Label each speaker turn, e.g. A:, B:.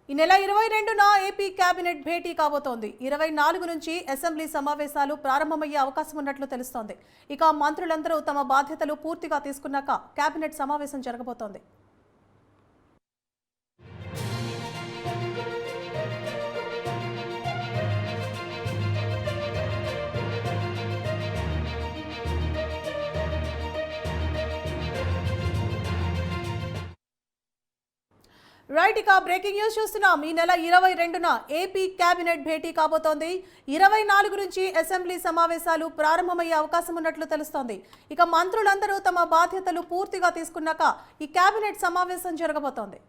A: ఈ నెల 22న AP cabinet భేటీ కాబోతోంది. 24 నుంచి అసెంబ్లీ సమావేశాలు ప్రారంభమయ్యే అవకాశం ఉన్నట్లు తెలుస్తోంది. ఇక మంత్రులందరూ తమ బాధ్యతలు పూర్తిగా తీసుకున్నాక కేబినెట్ సమావేశం జరగబోతోంది. రైట్, ఇక బ్రేకింగ్ న్యూస్ చూస్తున్నాం. ఈ నెల 22న ఏపీ కేబినెట్ భేటీ కాబోతోంది. 24 నుంచి అసెంబ్లీ సమావేశాలు ప్రారంభమయ్యే అవకాశం ఉన్నట్లు తెలుస్తోంది. ఇక మంత్రులందరూ తమ బాధ్యతలు పూర్తిగా తీసుకున్నాక ఈ కేబినెట్ సమావేశం జరగబోతోంది.